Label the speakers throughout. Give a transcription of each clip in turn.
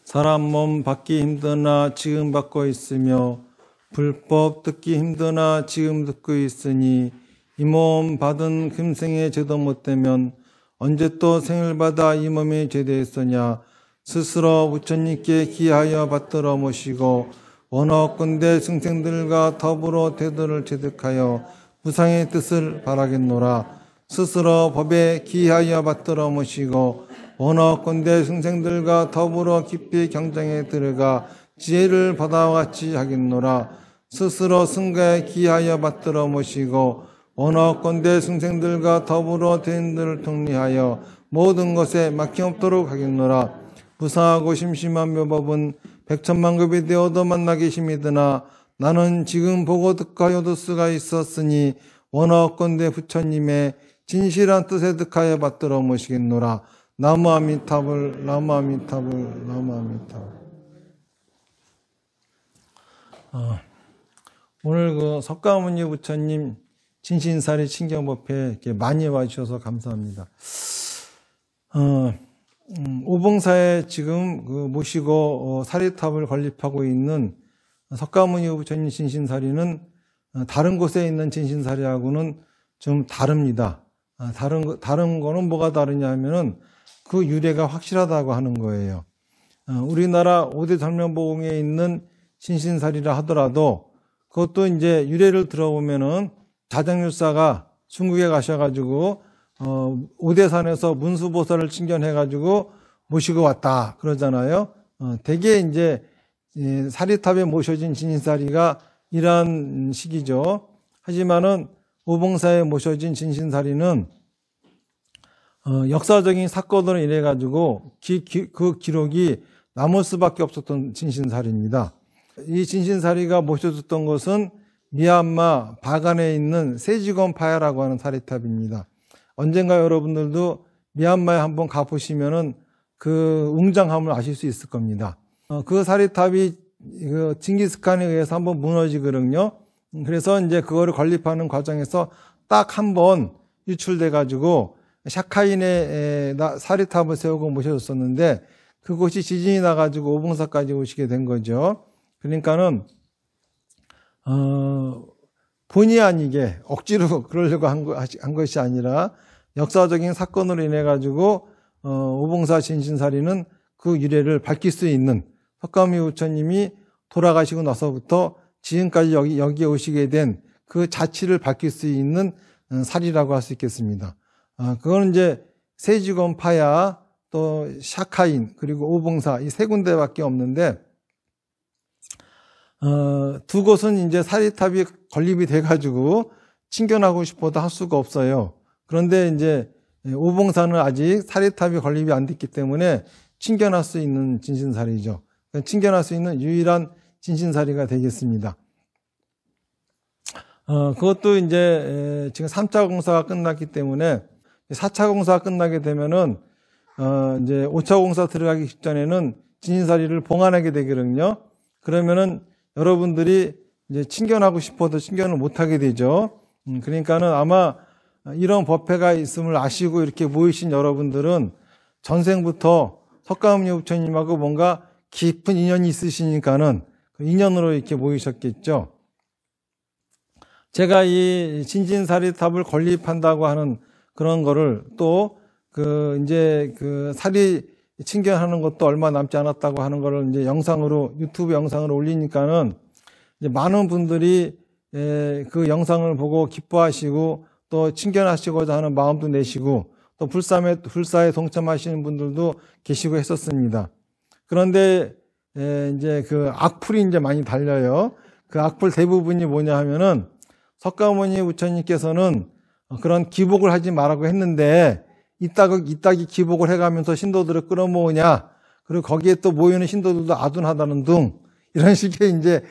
Speaker 1: 사람 몸 받기 힘드나 지금 받고 있으며 불법 듣기 힘드나 지금 듣고 있으니 이 몸 받은 금생에 죄도 못되면 언제 또 생을 받아 이 몸이 죄되었으냐. 스스로 부처님께 기하여 받들어 모시고 원어권대 승생들과 더불어 대도를 체득하여 무상의 뜻을 바라겠노라. 스스로 법에 기하여 받들어 모시고 원어권대 승생들과 더불어 깊이 경정에 들어가 지혜를 바다와 같이 하겠노라. 스스로 승가에 기하여 받들어 모시고 원어권대 승생들과 더불어 대인들을 통리하여 모든 것에 막힘없도록 하겠노라. 무상하고 심심한 묘법은 백천만급이 되어도 만나기 힘이드나 나는 지금 보고 득하여 들 수가 있었으니 원어권대 부처님의 진실한 뜻에 득하여 받들어 모시겠노라. 나무 아미타불, 나무 아미타불, 나무 아미타불. 오늘 그 석가모니 부처님 진신사리 친경법회 이렇게 많이 와주셔서 감사합니다. 오봉사에 지금 그 모시고 사리탑을 건립하고 있는 석가모니 부처님 진신사리는 다른 곳에 있는 진신사리하고는 좀 다릅니다. 다른 거는 뭐가 다르냐 하면은 그 유래가 확실하다고 하는 거예요. 우리나라 5대 전명보궁에 있는 진신사리라 하더라도 그것도 이제 유래를 들어보면은 자장율사가 중국에 가셔가지고 5대산에서 문수보살을 칭견해가지고 모시고 왔다 그러잖아요. 대개 이제 사리탑에 모셔진 진신사리가 이러한 식이죠. 하지만은 오봉사에 모셔진 진신사리는 역사적인 사건으로 인해 가지고 그 기록이 남을 수밖에 없었던 진신사리입니다. 이 진신사리가 모셔졌던 것은 미얀마 바간에 있는 세지건 파야라고 하는 사리탑입니다. 언젠가 여러분들도 미얀마에 한번 가보시면은 그 웅장함을 아실 수 있을 겁니다. 그 사리탑이 그 징기스칸에 의해서 한번 무너지거든요. 그래서 이제 그거를 건립하는 과정에서 딱 한 번 유출돼 가지고 샤카인에 사리탑을 세우고 모셔졌었는데 그곳이 지진이 나가지고 오봉사까지 오시게 된 거죠. 그러니까는 본의 아니게 억지로 그러려고 한 것이 아니라 역사적인 사건으로 인해 가지고 오봉사 진신사리는 그 유래를 밝힐 수 있는 석가모니 부처님이 돌아가시고 나서부터 지금까지 여기에 오시게 된 그 자취를 밝힐 수 있는 사리라고 할 수 있겠습니다. 그거는 이제 세지건 파야 또 샤카인 그리고 오봉사 이 세 군데밖에 없는데 두 곳은 이제 사리탑이 건립이 돼가지고 칭견하고 싶어도 할 수가 없어요. 그런데 이제 오봉사는 아직 사리탑이 건립이 안 됐기 때문에 칭견할 수 있는 진신사리죠. 칭견할 수 있는 유일한 진신사리가 되겠습니다. 그것도 이제 지금 3차 공사가 끝났기 때문에 4차 공사가 끝나게 되면은 이제 5차 공사 들어가기 직전에는 진신사리를 봉안하게 되거든요. 그러면은 여러분들이 이제 칭견하고 싶어도 칭견을 못하게 되죠. 그러니까는 아마 이런 법회가 있음을 아시고 이렇게 모이신 여러분들은 전생부터 석가모니 부처님하고 뭔가 깊은 인연이 있으시니까는 그 인연으로 이렇게 모이셨겠죠. 제가 이 진신사리탑을 건립한다고 하는 그런 거를 또 이제 사리 칭견하는 것도 얼마 남지 않았다고 하는 거를 이제 영상으로 유튜브 영상으로 올리니까는 이제 많은 분들이 그 영상을 보고 기뻐하시고 또 칭견하시고자 하는 마음도 내시고 또 불사에 동참하시는 분들도 계시고 했었습니다. 그런데 이제 그 악플이 이제 많이 달려요. 그 악플 대부분이 뭐냐 하면은 석가모니 부처님께서는 그런 기복을 하지 말라고 했는데 이따기 기복을 해가면서 신도들을 끌어모으냐, 그리고 거기에 또 모이는 신도들도 아둔하다는 등 이런 식의 이제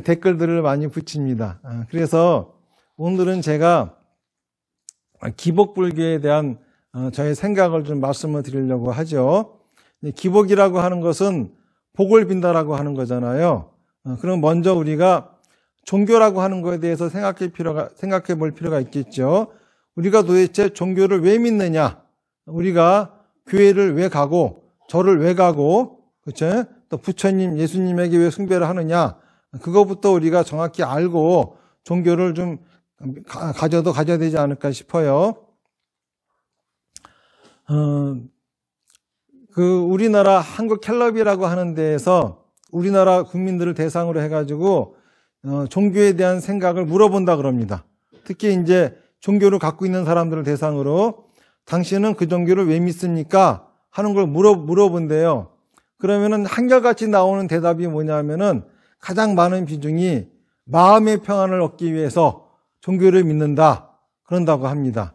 Speaker 1: 댓글들을 많이 붙입니다. 그래서 오늘은 제가 기복불교에 대한 저의 생각을 좀 말씀을 드리려고 하죠. 기복이라고 하는 것은 복을 빈다라고 하는 거잖아요. 그럼 먼저 우리가 종교라고 하는 것에 대해서 생각해 볼 필요가 있겠죠. 우리가 도대체 종교를 왜 믿느냐? 우리가 교회를 왜 가고, 절을 왜 가고, 그렇죠? 또 부처님, 예수님에게 왜 숭배를 하느냐? 그것부터 우리가 정확히 알고 종교를 좀 가져야 되지 않을까 싶어요. 우리나라 한국갤럽이라고 하는 데에서 우리나라 국민들을 대상으로 해가지고 종교에 대한 생각을 물어본다 그럽니다. 특히 이제 종교를 갖고 있는 사람들을 대상으로 당신은 그 종교를 왜 믿습니까? 하는 걸 물어본대요. 그러면은 한결같이 나오는 대답이 뭐냐면은 가장 많은 비중이 마음의 평안을 얻기 위해서 종교를 믿는다. 그런다고 합니다.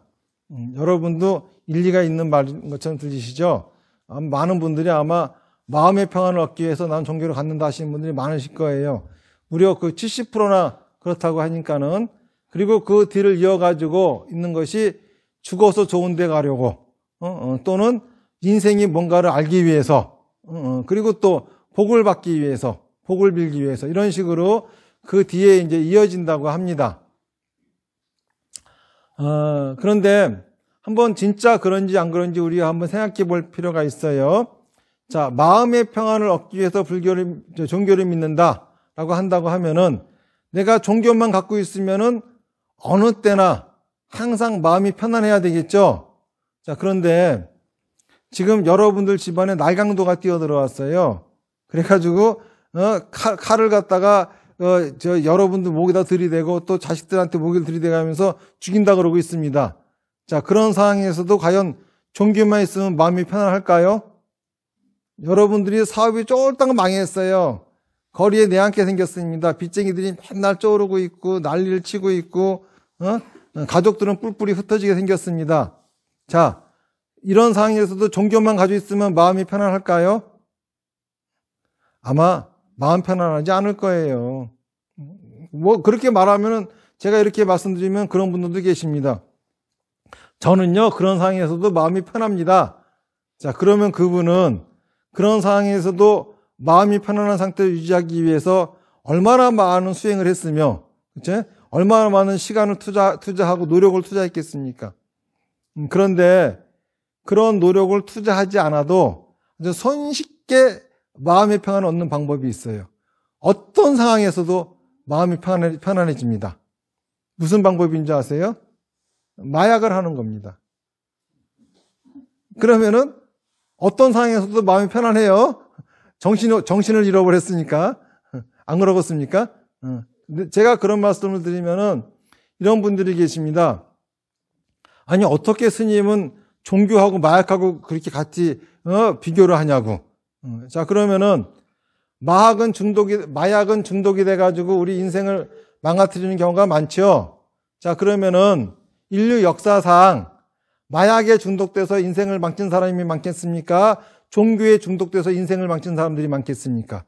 Speaker 1: 여러분도 일리가 있는 말인 것처럼 들리시죠? 많은 분들이 아마 마음의 평안을 얻기 위해서 난 종교를 갖는다 하시는 분들이 많으실 거예요. 무려 그 70%나 그렇다고 하니까는. 그리고 그 뒤를 이어가지고 있는 것이 죽어서 좋은 데 가려고, 또는 인생이 뭔가를 알기 위해서, 그리고 또 복을 받기 위해서, 복을 빌기 위해서, 이런 식으로 그 뒤에 이제 이어진다고 합니다. 그런데 한번 진짜 그런지 안 그런지 우리가 한번 생각해 볼 필요가 있어요. 자, 마음의 평안을 얻기 위해서 종교를 믿는다라고 한다고 하면은 내가 종교만 갖고 있으면은 어느 때나 항상 마음이 편안해야 되겠죠? 자, 그런데 지금 여러분들 집안에 날강도가 뛰어들어왔어요. 그래가지고, 칼을 갖다가, 여러분들 목에다 들이대고 또 자식들한테 목을 들이대가면서 죽인다 그러고 있습니다. 자, 그런 상황에서도 과연 종교만 있으면 마음이 편안할까요? 여러분들이 사업이 쫄딱 망했어요. 거리에 내앉게 생겼습니다. 빚쟁이들이 맨날 쪼르고 있고 난리를 치고 있고, 가족들은 뿔뿔이 흩어지게 생겼습니다. 자, 이런 상황에서도 종교만 가지고 있으면 마음이 편안할까요? 아마 마음 편안하지 않을 거예요. 뭐 그렇게 말하면은 제가 이렇게 말씀드리면 그런 분들도 계십니다. 저는요 그런 상황에서도 마음이 편합니다. 자, 그러면 그분은 그런 상황에서도 마음이 편안한 상태를 유지하기 위해서 얼마나 많은 수행을 했으며, 그렇죠? 얼마나 많은 시간을 투자하고 노력을 투자했겠습니까? 그런데 그런 노력을 투자하지 않아도 아주 손쉽게 마음의 평안을 얻는 방법이 있어요. 어떤 상황에서도 마음이 편안해집니다. 무슨 방법인지 아세요? 마약을 하는 겁니다. 그러면은 어떤 상황에서도 마음이 편안해요. 정신을 잃어버렸으니까. 안 그러겠습니까? 근데 제가 그런 말씀을 드리면은 이런 분들이 계십니다. 아니, 어떻게 스님은 종교하고 마약하고 그렇게 같이 비교를 하냐고. 자, 그러면은 마약은 중독이 돼가지고 우리 인생을 망가뜨리는 경우가 많죠. 자, 그러면은 인류 역사상 마약에 중독돼서 인생을 망친 사람이 많겠습니까? 종교에 중독돼서 인생을 망친 사람들이 많겠습니까?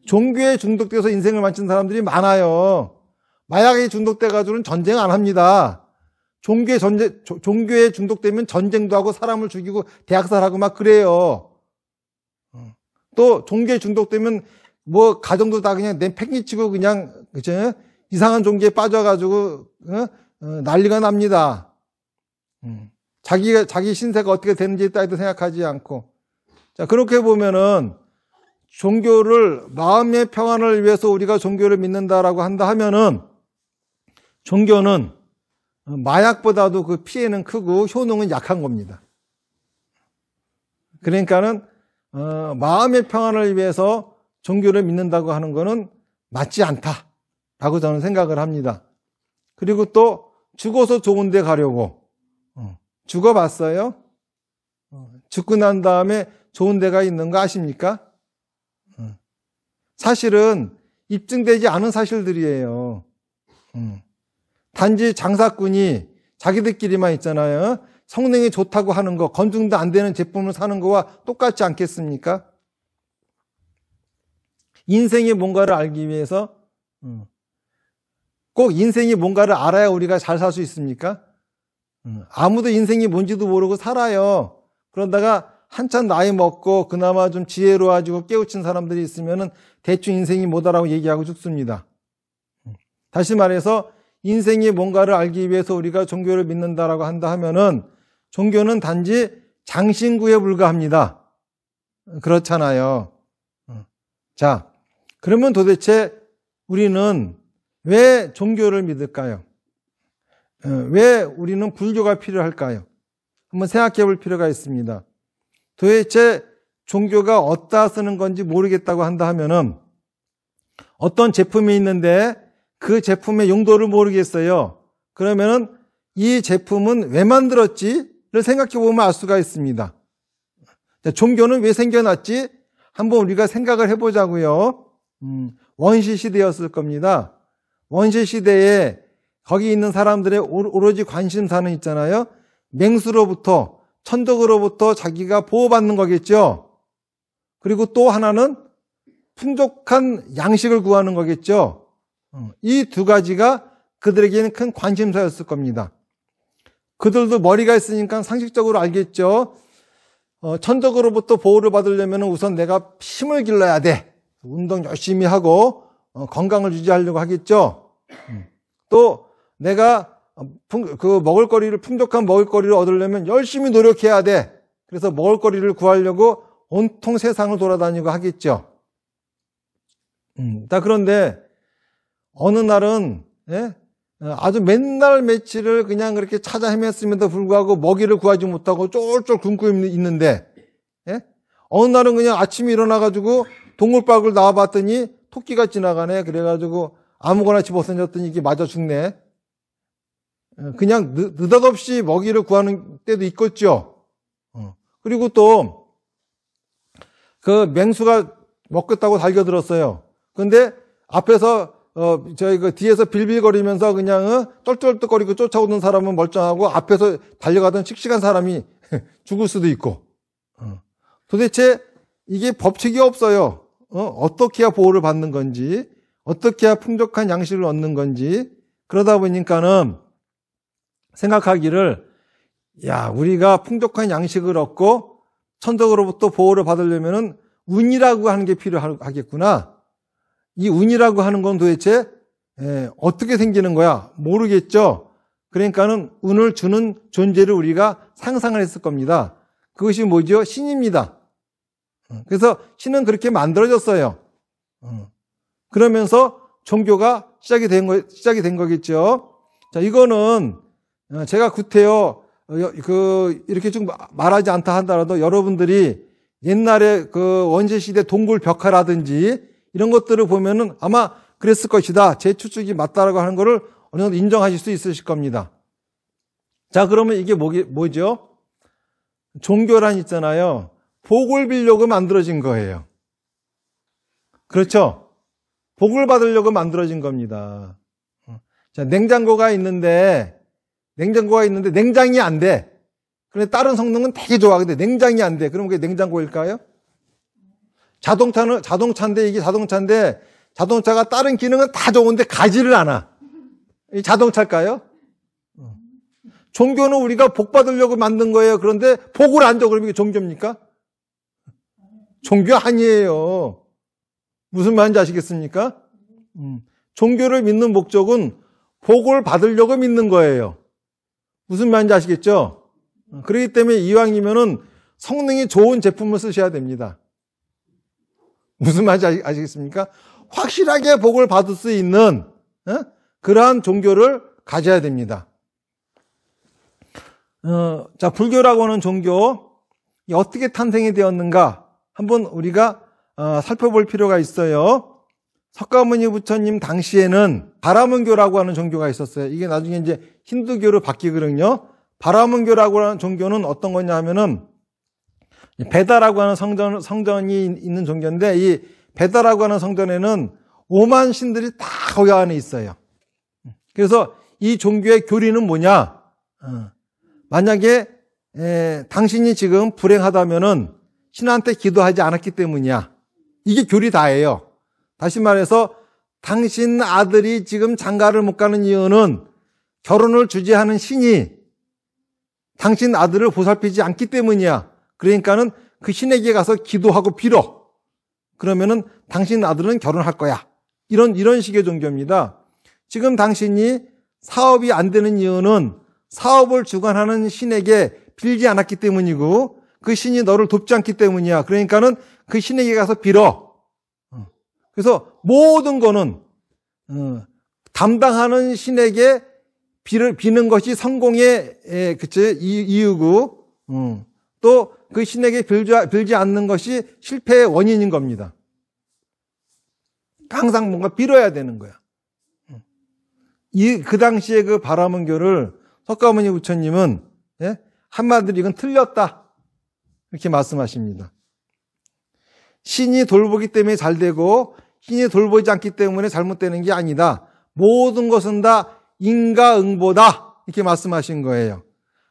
Speaker 1: 종교에 중독돼서 인생을 망친 사람들이 많아요. 마약에 중독돼가지고는 전쟁 안 합니다. 종교에 중독되면 전쟁도 하고 사람을 죽이고 대학살하고 막 그래요. 또 종교에 중독되면 뭐 가정도 다 그냥 팽개치고 그냥, 그죠? 이상한 종교에 빠져가지고 난리가 납니다. 자기 신세가 어떻게 되는지에 따위도 생각하지 않고. 자, 그렇게 보면은 종교를 마음의 평안을 위해서 우리가 종교를 믿는다라고 한다 하면은 종교는 마약보다도 그 피해는 크고 효능은 약한 겁니다. 그러니까는 마음의 평안을 위해서 종교를 믿는다고 하는 것은 맞지 않다라고 저는 생각을 합니다. 그리고 또 죽어서 좋은 데 가려고. 죽어봤어요? 죽고 난 다음에 좋은 데가 있는 거 아십니까? 사실은 입증되지 않은 사실들이에요. 단지 장사꾼이 자기들끼리만 있잖아요. 성능이 좋다고 하는 거, 검증도 안 되는 제품을 사는 거와 똑같지 않겠습니까? 인생이 뭔가를 알기 위해서 꼭 인생이 뭔가를 알아야 우리가 잘 살 수 있습니까? 아무도 인생이 뭔지도 모르고 살아요. 그러다가 한참 나이 먹고 그나마 좀 지혜로워지고 깨우친 사람들이 있으면은 대충 인생이 뭐다라고 얘기하고 죽습니다. 다시 말해서 인생이 뭔가를 알기 위해서 우리가 종교를 믿는다라고 한다 하면은 종교는 단지 장신구에 불과합니다. 그렇잖아요. 자, 그러면 도대체 우리는 왜 종교를 믿을까요? 왜 우리는 불교가 필요할까요? 한번 생각해 볼 필요가 있습니다. 도대체 종교가 어디다 쓰는 건지 모르겠다고 한다 하면은 어떤 제품이 있는데 그 제품의 용도를 모르겠어요. 그러면은 이 제품은 왜 만들었지를 생각해 보면 알 수가 있습니다. 자, 종교는 왜 생겨났지? 한번 우리가 생각을 해보자고요. 원시 시대였을 겁니다. 원시 시대에 거기 있는 사람들의 오로지 관심사는 있잖아요. 맹수로부터, 천덕으로부터 자기가 보호받는 거겠죠. 그리고 또 하나는 풍족한 양식을 구하는 거겠죠. 이 두 가지가 그들에게는 큰 관심사였을 겁니다. 그들도 머리가 있으니까 상식적으로 알겠죠. 천덕으로부터 보호를 받으려면 우선 내가 힘을 길러야 돼. 운동 열심히 하고 건강을 유지하려고 하겠죠. 또 내가 그 먹을거리를, 풍족한 먹을거리를 얻으려면 열심히 노력해야 돼. 그래서 먹을거리를 구하려고 온통 세상을 돌아다니고 하겠죠. 그런데 어느 날은 아주 맨날 며칠을 그냥 그렇게 찾아 헤맸음에도 불구하고 먹이를 구하지 못하고 쫄쫄 굶고 있는데 어느 날은 그냥 아침에 일어나가지고 동굴박을 나와봤더니 토끼가 지나가네. 그래가지고 아무거나 집어던졌더니 이게 맞아 죽네. 그냥 느닷없이 먹이를 구하는 때도 있겠죠. 그리고 또 그 맹수가 먹겠다고 달겨들었어요. 근데 앞에서 저희 그 뒤에서 빌빌거리면서 그냥 쩔쩔뚝거리고 쫓아오는 사람은 멀쩡하고 앞에서 달려가던 씩씩한 사람이 죽을 수도 있고. 도대체 이게 법칙이 없어요. 어떻게 해야 보호를 받는 건지, 어떻게 해야 풍족한 양식을 얻는 건지. 그러다 보니까는 생각하기를, 야, 우리가 풍족한 양식을 얻고 천덕으로부터 보호를 받으려면은 운이라고 하는 게 필요하겠구나. 이 운이라고 하는 건 도대체 어떻게 생기는 거야? 모르겠죠. 그러니까는 운을 주는 존재를 우리가 상상을 했을 겁니다. 그것이 뭐죠? 신입니다. 그래서 신은 그렇게 만들어졌어요. 그러면서 종교가 시작이 된 거겠죠. 자, 이거는 제가 구태여 이렇게 좀 말하지 않다 하더라도 여러분들이 옛날에 그 원시시대 동굴 벽화라든지 이런 것들을 보면은 아마 그랬을 것이다. 제 추측이 맞다라고 하는 거를 어느 정도 인정하실 수 있으실 겁니다. 자, 그러면 이게 뭐죠? 종교란 있잖아요. 복을 빌려고 만들어진 거예요. 그렇죠? 복을 받으려고 만들어진 겁니다. 자, 냉장고가 있는데 냉장이 안 돼. 그런데 다른 성능은 되게 좋아. 근데 냉장이 안 돼. 그럼 그게 냉장고일까요? 자동차인데 이게 자동차인데 자동차가 다른 기능은 다 좋은데 가지를 않아. 이 자동차일까요? 종교는 우리가 복 받으려고 만든 거예요. 그런데 복을 안 줘. 그럼 이게 종교입니까? 종교 아니에요. 무슨 말인지 아시겠습니까? 종교를 믿는 목적은 복을 받으려고 믿는 거예요. 무슨 말인지 아시겠죠? 그렇기 때문에 이왕이면은 성능이 좋은 제품을 쓰셔야 됩니다. 무슨 말인지 아시겠습니까? 확실하게 복을 받을 수 있는 그러한 종교를 가져야 됩니다. 자, 불교라고 하는 종교 어떻게 탄생이 되었는가 한번 우리가 살펴볼 필요가 있어요. 석가모니 부처님 당시에는 바라문교라고 하는 종교가 있었어요. 이게 나중에 이제 힌두교로 바뀌거든요. 바라문교라고 하는 종교는 어떤 거냐 하면은 베다라고 하는 성전이 있는 종교인데 이 베다라고 하는 성전에는 5만 신들이 다 거기 안에 있어요. 그래서 이 종교의 교리는 뭐냐? 만약에 당신이 지금 불행하다면은 신한테 기도하지 않았기 때문이야. 이게 교리 다예요. 다시 말해서 당신 아들이 지금 장가를 못 가는 이유는 결혼을 주재하는 신이 당신 아들을 보살피지 않기 때문이야. 그러니까는 그 신에게 가서 기도하고 빌어. 그러면은 당신 아들은 결혼할 거야. 이런 식의 종교입니다. 지금 당신이 사업이 안 되는 이유는 사업을 주관하는 신에게 빌지 않았기 때문이고 그 신이 너를 돕지 않기 때문이야. 그러니까는 그 신에게 가서 빌어. 그래서 모든 거는 담당하는 신에게 비는 것이 성공의 이유고 또 그 신에게 빌지 않는 것이 실패의 원인인 겁니다. 항상 뭔가 빌어야 되는 거야. 그 당시에 그 바라문교를 석가모니 부처님은 한마디로 이건 틀렸다 이렇게 말씀하십니다. 신이 돌보기 때문에 잘 되고 신이 돌보지 않기 때문에 잘못되는 게 아니다. 모든 것은 다 인과응보다 이렇게 말씀하신 거예요.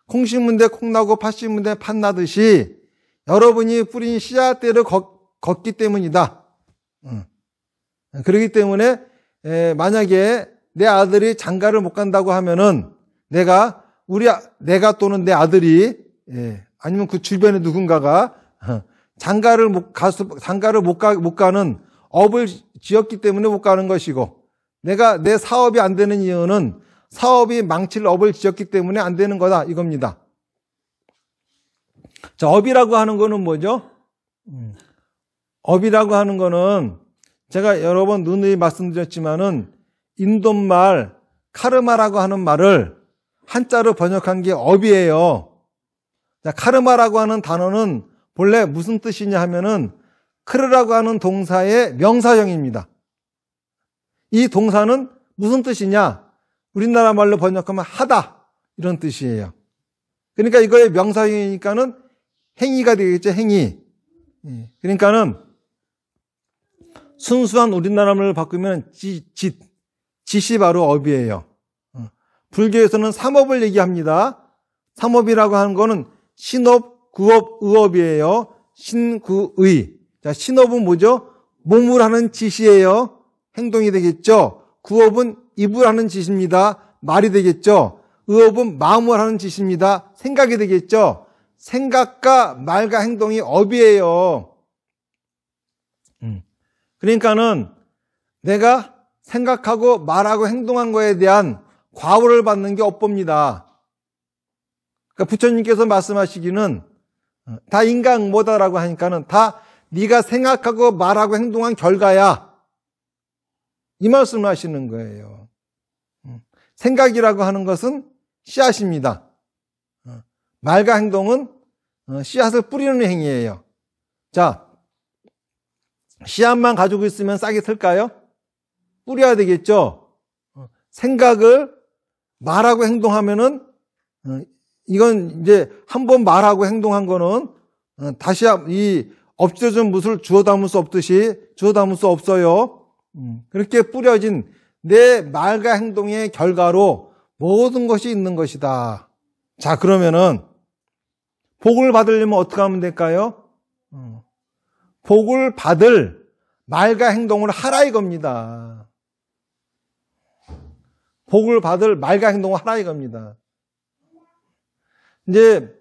Speaker 1: 콩심문대 콩나고 팥심문대 팥나듯이 여러분이 뿌린 씨앗대로 걷기 때문이다. 그렇기 때문에 만약에 내 아들이 장가를 못 간다고 하면은 내가 또는 내 아들이 아니면 그 주변에 누군가가 장가를 못 가는 업을 지었기 때문에 못 가는 것이고 내가 내 사업이 안 되는 이유는 사업이 망칠 업을 지었기 때문에 안 되는 거다 이겁니다. 자, 업이라고 하는 거는 뭐죠? 업이라고 하는 거는 제가 여러 번 누누이 말씀드렸지만은 인도말 카르마라고 하는 말을 한자로 번역한 게 업이에요. 자, 카르마라고 하는 단어는 본래 무슨 뜻이냐 하면은 크르라고 하는 동사의 명사형입니다. 이 동사는 무슨 뜻이냐? 우리나라 말로 번역하면 하다 이런 뜻이에요. 그러니까 이거의 명사형이니까는 행위가 되겠죠. 행위. 그러니까는 순수한 우리나라 말로 바꾸면 짓이 바로 업이에요. 불교에서는 삼업을 얘기합니다. 삼업이라고 하는 거는 신업, 구업, 의업이에요. 신구의. 자, 신업은 뭐죠? 몸을 하는 짓이에요. 행동이 되겠죠. 구업은 입을 하는 짓입니다. 말이 되겠죠. 의업은 마음을 하는 짓입니다. 생각이 되겠죠. 생각과 말과 행동이 업이에요. 그러니까는 내가 생각하고 말하고 행동한 거에 대한 과오를 받는 게 업보입니다. 그러니까 부처님께서 말씀하시기는 다 인과응보다라고 하니까는 다 네가 생각하고 말하고 행동한 결과야. 이 말씀을 하시는 거예요. 생각이라고 하는 것은 씨앗입니다. 말과 행동은 씨앗을 뿌리는 행위예요. 자, 씨앗만 가지고 있으면 싹이 틀까요? 뿌려야 되겠죠. 생각을 말하고 행동하면은 이건 이제 한번 말하고 행동한 거는 다시 이 엎질러진 못을 주워 담을 수 없듯이 주워 담을 수 없어요. 그렇게 뿌려진 내 말과 행동의 결과로 모든 것이 있는 것이다. 자, 그러면은 복을 받으려면 어떻게 하면 될까요? 복을 받을 말과 행동을 하라 이겁니다. 복을 받을 말과 행동을 하라 이겁니다. 이제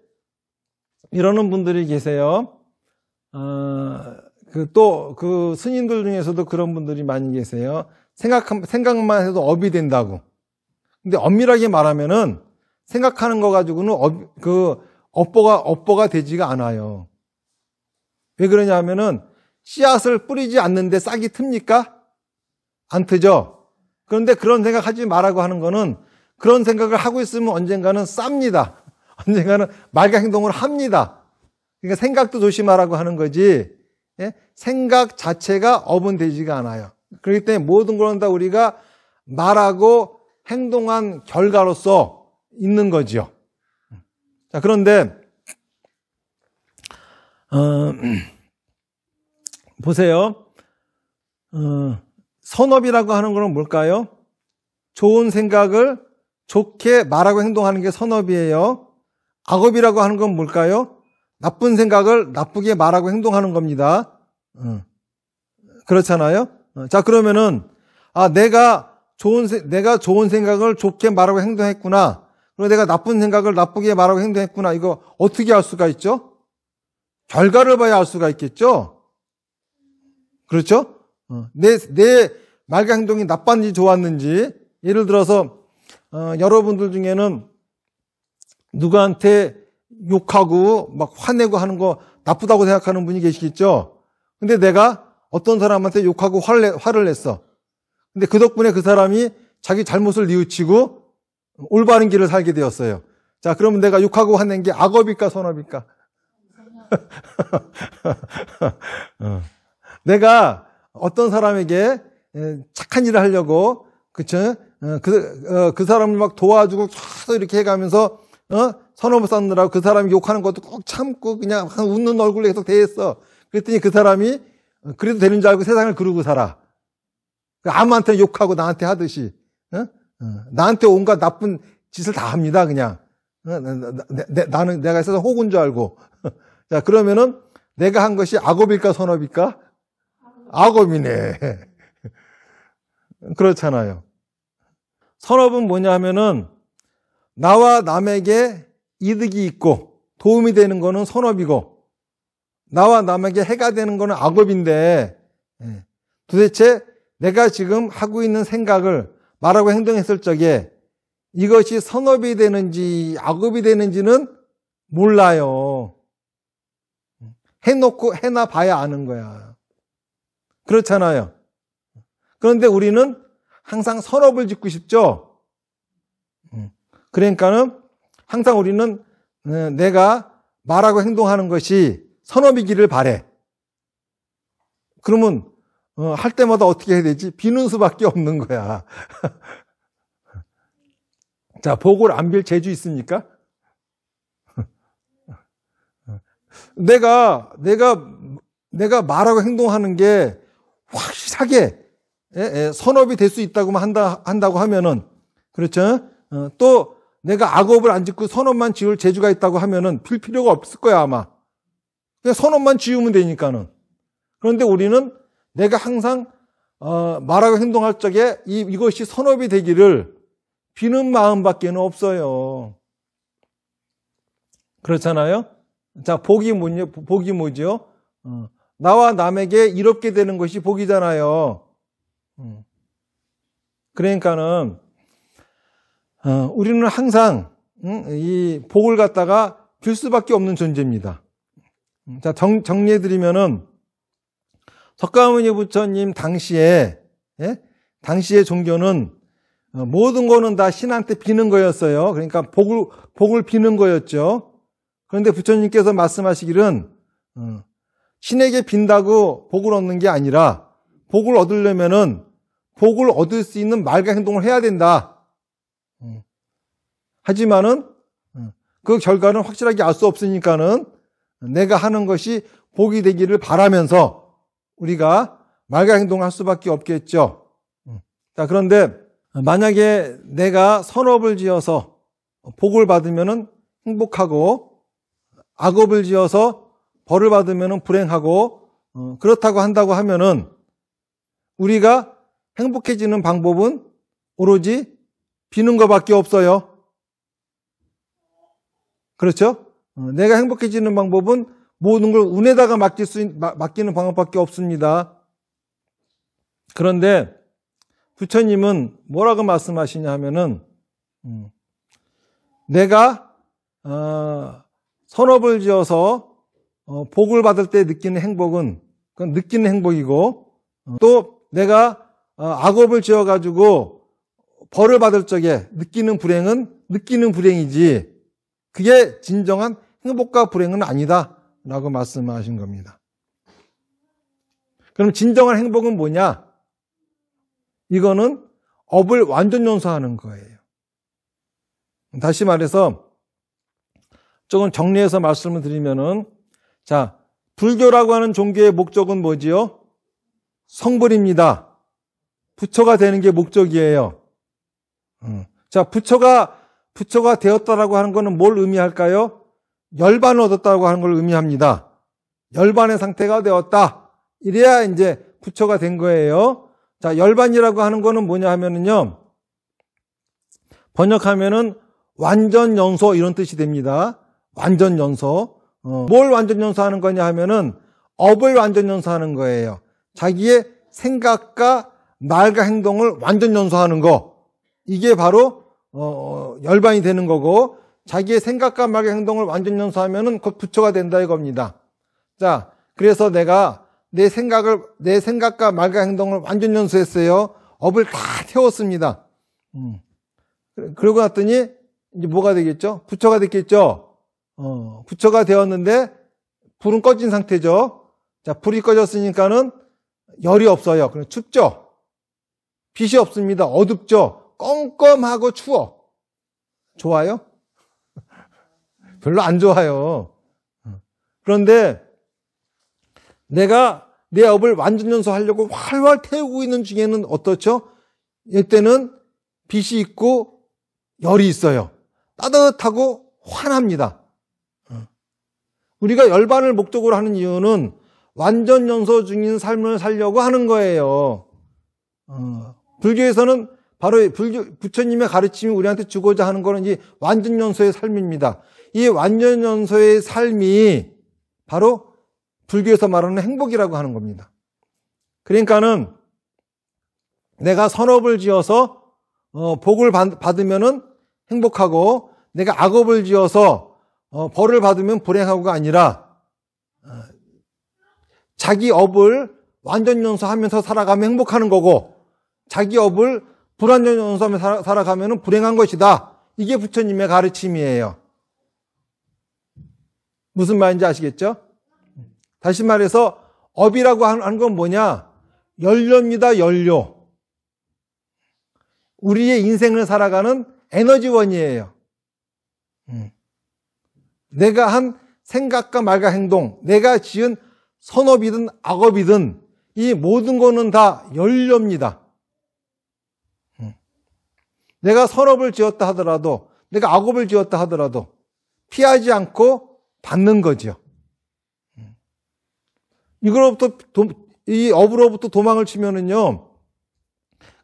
Speaker 1: 이러는 분들이 계세요. 그 스님들 중에서도 그런 분들이 많이 계세요. 생각만 해도 업이 된다고. 근데 엄밀하게 말하면은 생각하는 거 가지고는 업보가 되지가 않아요. 왜 그러냐 하면은 씨앗을 뿌리지 않는데 싹이 틉니까? 안 트죠? 그런데 그런 생각하지 말라고 하는 거는 그런 생각을 하고 있으면 언젠가는 쌉니다. 언젠가는 말과 행동을 합니다. 그러니까 생각도 조심하라고 하는 거지, 예? 생각 자체가 업은 되지가 않아요. 그렇기 때문에 모든 것은 다 우리가 말하고 행동한 결과로서 있는 거지요. 자, 그런데 보세요. 선업이라고 하는 것은 뭘까요? 좋은 생각을 좋게 말하고 행동하는 게 선업이에요. 악업이라고 하는 건 뭘까요? 나쁜 생각을 나쁘게 말하고 행동하는 겁니다. 그렇잖아요? 자, 그러면은 내가 좋은 생각을 좋게 말하고 행동했구나. 그리고 내가 나쁜 생각을 나쁘게 말하고 행동했구나. 이거 어떻게 알 수가 있죠? 결과를 봐야 알 수가 있겠죠? 그렇죠? 내 말과 행동이 나빴는지 좋았는지. 예를 들어서 여러분들 중에는 누구한테 욕하고 막 화내고 하는 거 나쁘다고 생각하는 분이 계시겠죠? 근데 내가 어떤 사람한테 욕하고 화를 냈어. 근데 그 덕분에 그 사람이 자기 잘못을 뉘우치고 올바른 길을 살게 되었어요. 자, 그러면 내가 욕하고 화낸 게 악업일까 선업일까? 내가 어떤 사람에게 착한 일을 하려고, 그쵸? 그 사람을 막 도와주고 쫙 이렇게 해가면서, 선업을 쌓느라고 그 사람이 욕하는 것도 꼭 참고 그냥 웃는 얼굴로 계속 대했어. 그랬더니 그 사람이 그래도 되는 줄 알고 세상을 그러고 살아. 아무한테 욕하고 나한테 하듯이. 나한테 온갖 나쁜 짓을 다 합니다, 그냥. 나는 내가 있어서 호구인 줄 알고. 자, 그러면은 내가 한 것이 악업일까, 선업일까? 악업이네. 그렇잖아요. 선업은 뭐냐 하면은 나와 남에게 이득이 있고 도움이 되는 거는 선업이고 나와 남에게 해가 되는 거는 악업인데 도대체 내가 지금 하고 있는 생각을 말하고 행동했을 적에 이것이 선업이 되는지 악업이 되는지는 몰라요. 해놓고 해나 봐야 아는 거야. 그렇잖아요. 그런데 우리는 항상 선업을 짓고 싶죠. 그러니까는 항상 우리는 내가 말하고 행동하는 것이 선업이기를 바래. 그러면 할 때마다 어떻게 해야 되지? 비는 수밖에 없는 거야. 자, 복을 안 빌 재주 있습니까? 내가 말하고 행동하는 게 확실하게 선업이 될 수 있다고만 한다고 하면은, 그렇죠? 또 내가 악업을 안 짓고 선업만 지을 재주가 있다고 하면은 빌 필요가 없을 거야, 아마. 그냥 선업만 지으면 되니까는. 그런데 우리는 내가 항상 말하고 행동할 적에 이것이 선업이 되기를 비는 마음밖에는 없어요. 그렇잖아요? 자, 복이 뭐죠? 나와 남에게 이롭게 되는 것이 복이잖아요. 그러니까는 우리는 항상 이 복을 갖다가 빌 수밖에 없는 존재입니다. 자, 정리해드리면은 석가모니 부처님 당시의 종교는 모든 거는 다 신한테 비는 거였어요. 그러니까 복을 비는 거였죠. 그런데 부처님께서 말씀하시기는 신에게 빈다고 복을 얻는 게 아니라 복을 얻으려면은 복을 얻을 수 있는 말과 행동을 해야 된다. 하지만은 그 결과는 확실하게 알 수 없으니까는 내가 하는 것이 복이 되기를 바라면서 우리가 말과 행동을 할 수밖에 없겠죠. 자, 그런데 만약에 내가 선업을 지어서 복을 받으면은 행복하고 악업을 지어서 벌을 받으면은 불행하고 그렇다고 한다고 하면은 우리가 행복해지는 방법은 오로지 비는 것밖에 없어요. 그렇죠? 내가 행복해지는 방법은 모든 걸 운에다가 맡기는 방법밖에 없습니다. 그런데 부처님은 뭐라고 말씀하시냐 하면은 내가 선업을 지어서 복을 받을 때 느끼는 행복은 그건 느끼는 행복이고 또 내가 악업을 지어가지고 벌을 받을 적에 느끼는 불행은 느끼는 불행이지 그게 진정한 행복과 불행은 아니다 라고 말씀하신 겁니다. 그럼 진정한 행복은 뭐냐? 이거는 업을 완전 용서하는 거예요. 다시 말해서 조금 정리해서 말씀을 드리면은 자, 불교라고 하는 종교의 목적은 뭐지요? 성불입니다. 부처가 되는 게 목적이에요. 자, 부처가 되었다라고 하는 것은 뭘 의미할까요? 열반을 얻었다고 하는 걸 의미합니다. 열반의 상태가 되었다. 이래야 이제 부처가 된 거예요. 자, 열반이라고 하는 거는 뭐냐 하면은요. 번역하면은 완전연소 이런 뜻이 됩니다. 완전연소. 뭘 완전연소하는 거냐 하면은 업을 완전연소하는 거예요. 자기의 생각과 말과 행동을 완전연소하는 거. 이게 바로 열반이 되는 거고, 자기의 생각과 말과 행동을 완전연소하면은 곧 부처가 된다 이겁니다. 자, 그래서 내가 내 생각과 말과 행동을 완전연소했어요. 업을 다 태웠습니다. 그러고 났더니 이제 뭐가 되겠죠? 부처가 됐겠죠? 부처가 되었는데 불은 꺼진 상태죠. 자, 불이 꺼졌으니까는 열이 없어요. 그럼 춥죠? 빛이 없습니다. 어둡죠? 껌껌하고 추워. 좋아요? 별로 안 좋아요. 그런데 내가 내 업을 완전 연소하려고 활활 태우고 있는 중에는 어떻죠? 이때는 빛이 있고 열이 있어요. 따뜻하고 환합니다. 우리가 열반을 목적으로 하는 이유는 완전 연소 중인 삶을 살려고 하는 거예요. 불교에서는 바로 부처님의 가르침이 우리한테 주고자 하는 것은 이 완전 연소의 삶입니다. 이 완전 연소의 삶이 바로 불교에서 말하는 행복이라고 하는 겁니다. 그러니까는 내가 선업을 지어서 복을 받으면은 행복하고, 내가 악업을 지어서 벌을 받으면 불행하고가 아니라 자기 업을 완전 연소하면서 살아가면 행복하는 거고, 자기 업을 불완전 연소하면서 살아가면 불행한 것이다. 이게 부처님의 가르침이에요. 무슨 말인지 아시겠죠? 다시 말해서 업이라고 하는 건 뭐냐? 연료입니다. 연료. 우리의 인생을 살아가는 에너지원이에요. 내가 한 생각과 말과 행동, 내가 지은 선업이든 악업이든 이 모든 거는 다 연료입니다. 내가 선업을 지었다 하더라도, 내가 악업을 지었다 하더라도 피하지 않고 받는 거죠. 이거로부터 이 업으로부터 도망을 치면은요,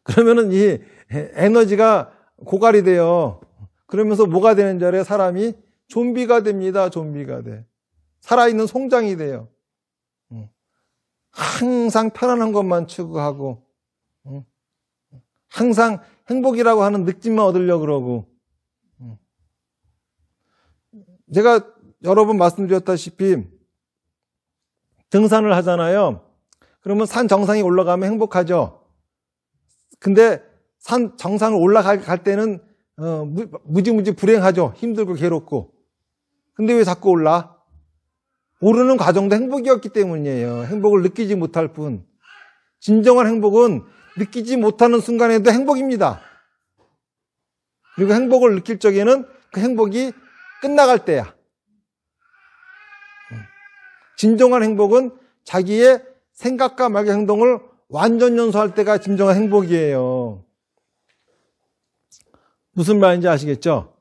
Speaker 1: 그러면은 이 에너지가 고갈이 돼요. 그러면서 뭐가 되는 줄 알아요? 사람이 좀비가 됩니다. 좀비가 돼. 살아있는 송장이 돼요. 항상 편안한 것만 추구하고, 항상 행복이라고 하는 느낌만 얻으려고 그러고. 제가 여러 번 말씀드렸다시피 등산을 하잖아요. 그러면 산 정상에 올라가면 행복하죠. 근데 산 정상을 올라갈 때는 무지무지 불행하죠. 힘들고 괴롭고. 근데 왜 자꾸 올라? 오르는 과정도 행복이었기 때문이에요. 행복을 느끼지 못할 뿐. 진정한 행복은 느끼지 못하는 순간에도 행복입니다. 그리고 행복을 느낄 적에는 그 행복이 끝나갈 때야. 진정한 행복은 자기의 생각과 말과 행동을 완전 연소할 때가 진정한 행복이에요. 무슨 말인지 아시겠죠?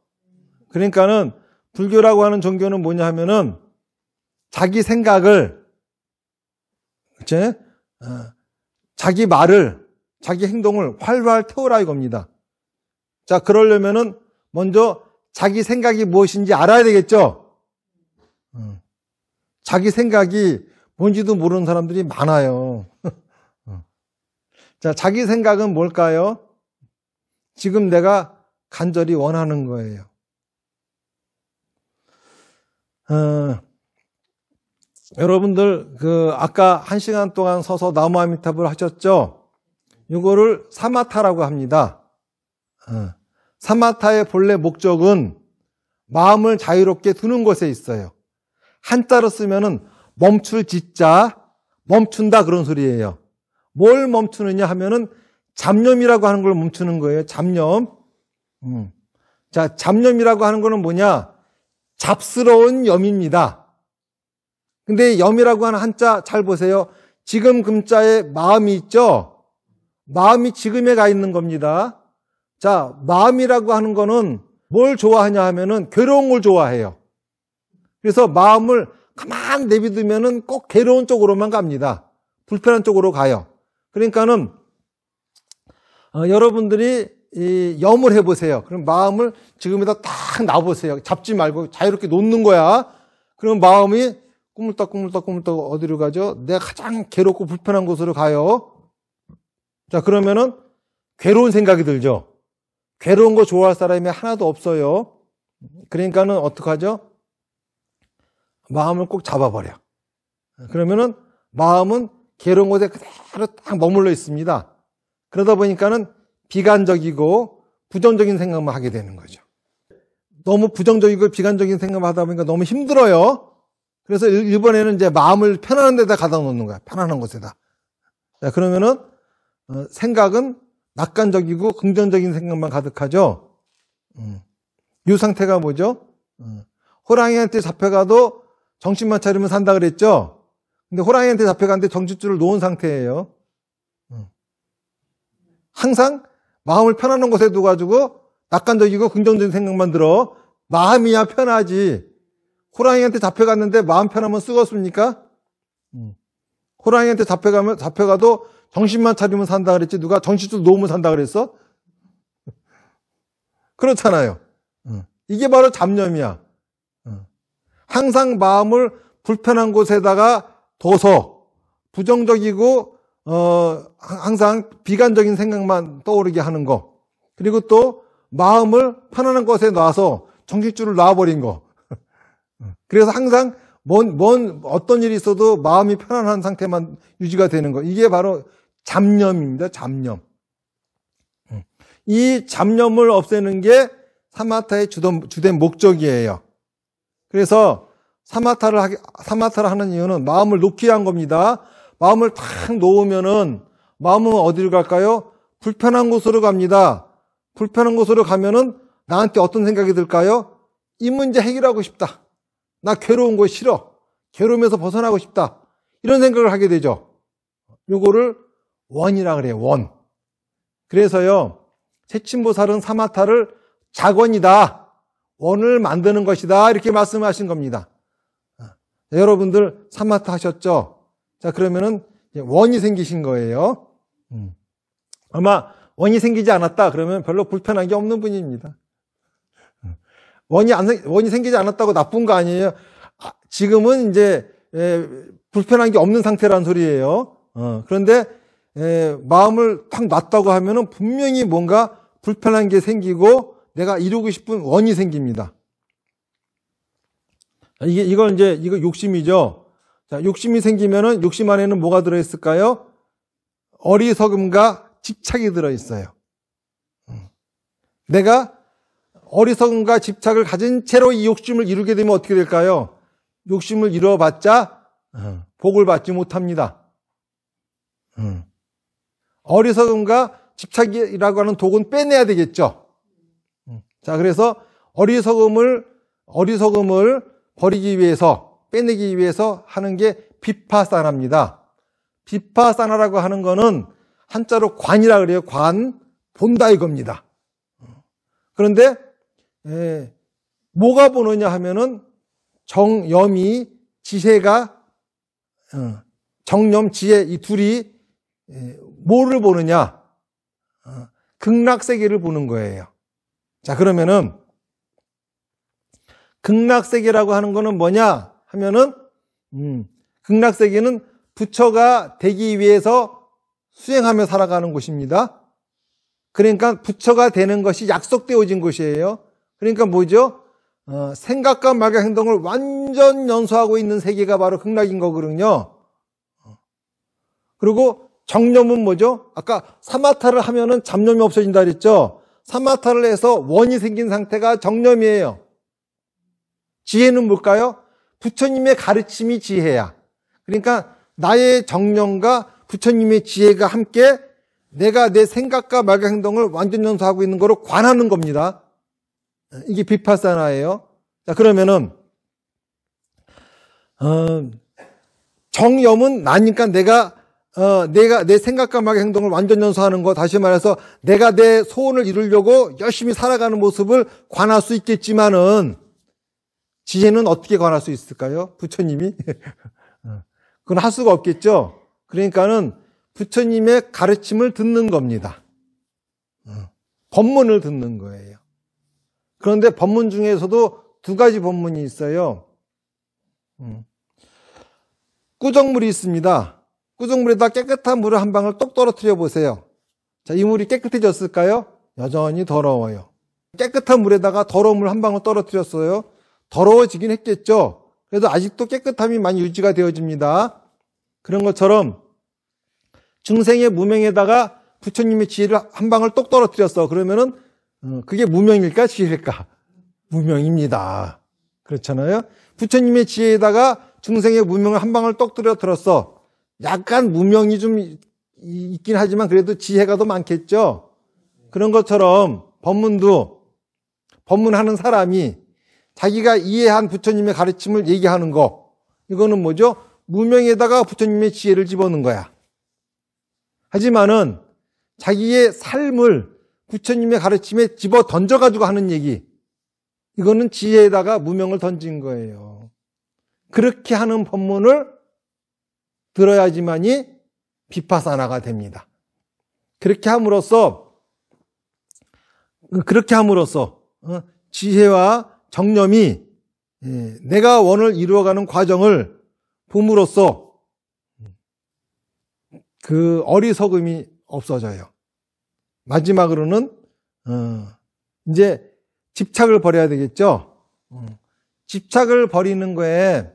Speaker 1: 그러니까는 불교라고 하는 종교는 뭐냐 하면은 자기 생각을, 그치? 자기 말을, 자기 행동을 활활 태우라 이겁니다. 자, 그러려면은 먼저 자기 생각이 무엇인지 알아야 되겠죠? 자기 생각이 뭔지도 모르는 사람들이 많아요. 자, 자기 생각은 뭘까요? 지금 내가 간절히 원하는 거예요. 여러분들 아까 1시간 동안 서서 나무 아미타불 하셨죠? 이거를 사마타라고 합니다. 사마타의 본래 목적은 마음을 자유롭게 두는 것에 있어요. 한자로 쓰면은 멈출 지자, 멈춘다 그런 소리예요. 뭘 멈추느냐 하면은 잡념이라고 하는 걸 멈추는 거예요. 잡념. 자, 잡념이라고 하는 거는 뭐냐? 잡스러운 염입니다. 근데 염이라고 하는 한자 잘 보세요. 지금 금자에 마음이 있죠? 마음이 지금에 가 있는 겁니다. 자, 마음이라고 하는 거는 뭘 좋아하냐 하면은 괴로운 걸 좋아해요. 그래서 마음을 가만 내비두면은 꼭 괴로운 쪽으로만 갑니다. 불편한 쪽으로 가요. 그러니까는 여러분들이 이 염을 해보세요. 그럼 마음을 지금에다 딱 놔보세요. 잡지 말고 자유롭게 놓는 거야. 그럼 마음이 꾸물떡 어디로 가죠? 내가 가장 괴롭고 불편한 곳으로 가요. 자, 그러면은 괴로운 생각이 들죠. 괴로운 거 좋아할 사람이 하나도 없어요. 그러니까는 어떡하죠? 마음을 꼭 잡아버려. 그러면은 마음은 괴로운 곳에 그대로 딱 머물러 있습니다. 그러다 보니까는 비관적이고 부정적인 생각만 하게 되는 거죠. 너무 부정적이고 비관적인 생각만 하다 보니까 너무 힘들어요. 그래서 이번에는 이제 마음을 편안한 데다 가다 놓는 거야. 편안한 곳에다. 자, 그러면은 생각은 낙관적이고 긍정적인 생각만 가득하죠. 이 상태가 뭐죠? 호랑이한테 잡혀가도 정신만 차리면 산다 그랬죠. 근데 호랑이한테 잡혀갔는데 정신줄을 놓은 상태예요. 항상 마음을 편안한 곳에 둬가지고 낙관적이고 긍정적인 생각만 들어. 마음이야 편하지. 호랑이한테 잡혀갔는데 마음 편하면 쓰겠습니까? 호랑이한테 잡혀가도 정신만 차리면 산다 그랬지. 누가 정신줄 놓으면 산다 그랬어? 그렇잖아요. 이게 바로 잡념이야. 항상 마음을 불편한 곳에다가 둬서 부정적이고 항상 비관적인 생각만 떠오르게 하는 거. 그리고 또 마음을 편안한 곳에 놔서 정신줄을 놔버린 거. 그래서 항상 어떤 일이 있어도 마음이 편안한 상태만 유지가 되는 거. 이게 바로 잡념입니다. 잡념. 이 잡념을 없애는 게 사마타의 주된 목적이에요. 그래서 사마타를 하는 이유는 마음을 놓기 위한 겁니다. 마음을 탁 놓으면은 마음은 어디로 갈까요? 불편한 곳으로 갑니다. 불편한 곳으로 가면은 나한테 어떤 생각이 들까요? 이 문제 해결하고 싶다. 나 괴로운 거 싫어. 괴로움에서 벗어나고 싶다. 이런 생각을 하게 되죠. 요거를 원이라 그래요. 원. 그래서요, 세친보살은 사마타를 작원이다. 원을 만드는 것이다. 이렇게 말씀하신 겁니다. 여러분들 사마타 하셨죠? 자, 그러면은 원이 생기신 거예요. 아마 원이 생기지 않았다. 그러면 별로 불편한 게 없는 분입니다. 원이 생기지 않았다고 나쁜 거 아니에요. 지금은 이제 불편한 게 없는 상태라는 소리예요. 그런데 마음을 탁 놨다고 하면은 분명히 뭔가 불편한 게 생기고 내가 이루고 싶은 원이 생깁니다. 이거 욕심이죠. 자, 욕심이 생기면은 욕심 안에는 뭐가 들어있을까요? 어리석음과 집착이 들어있어요. 내가 어리석음과 집착을 가진 채로 이 욕심을 이루게 되면 어떻게 될까요? 욕심을 이루어봤자 복을 받지 못합니다. 어리석음과 집착이라고 하는 독은 빼내야 되겠죠. 자, 그래서 어리석음을 버리기 위해서, 빼내기 위해서 하는 게 비파사나입니다. 비파사나라고 하는 거는 한자로 관이라 그래요. 관, 본다 이겁니다. 그런데 뭐가 보느냐 하면은 정염이 지혜가 정념, 지혜 이 둘이 뭐를 보느냐? 극락세계를 보는 거예요. 자, 그러면은 극락세계라고 하는 거는 뭐냐 하면은 극락세계는 부처가 되기 위해서 수행하며 살아가는 곳입니다. 그러니까 부처가 되는 것이 약속되어진 곳이에요. 그러니까 뭐죠? 생각과 말과 행동을 완전 연소하고 있는 세계가 바로 극락인 거거든요. 그리고 정념은 뭐죠? 아까 사마타를 하면은 잡념이 없어진다 그랬죠? 사마타를 해서 원이 생긴 상태가 정념이에요. 지혜는 뭘까요? 부처님의 가르침이 지혜야. 그러니까 나의 정념과 부처님의 지혜가 함께 내가 내 생각과 말과 행동을 완전 연소하고 있는 거로 관하는 겁니다. 이게 비파사나예요. 자, 그러면은 정염은 나니까 내가 내 생각과 말과 행동을 완전 연소하는 거, 다시 말해서 내가 내 소원을 이루려고 열심히 살아가는 모습을 관할 수 있겠지만은 지혜는 어떻게 관할 수 있을까요? 부처님이? 그건 할 수가 없겠죠. 그러니까는 부처님의 가르침을 듣는 겁니다. 법문을 듣는 거예요. 그런데 법문 중에서도 두 가지 법문이 있어요. 꾸정물이 있습니다. 꾸정물에다 깨끗한 물을 한 방울 똑 떨어뜨려 보세요. 자, 이 물이 깨끗해졌을까요? 여전히 더러워요. 깨끗한 물에다가 더러운 물 한 방울 떨어뜨렸어요. 더러워지긴 했겠죠. 그래도 아직도 깨끗함이 많이 유지가 되어집니다. 그런 것처럼 중생의 무명에다가 부처님의 지혜를 한 방울 똑 떨어뜨렸어. 그러면은 그게 무명일까 지혜일까? 무명입니다. 그렇잖아요. 부처님의 지혜에다가 중생의 무명을 한 방울 똑 떨어뜨렸어. 약간 무명이 좀 있긴 하지만 그래도 지혜가 더 많겠죠. 그런 것처럼 법문하는 사람이 자기가 이해한 부처님의 가르침을 얘기하는 거, 이거는 뭐죠? 무명에다가 부처님의 지혜를 집어넣은 거야. 하지만은 자기의 삶을 부처님의 가르침에 집어 던져가지고 하는 얘기, 이거는 지혜에다가 무명을 던진 거예요. 그렇게 하는 법문을 들어야지만이 비파사나가 됩니다. 그렇게 함으로써 지혜와 정념이 내가 원을 이루어가는 과정을 봄으로써 그 어리석음이 없어져요. 마지막으로는 이제 집착을 버려야 되겠죠. 집착을 버리는 거에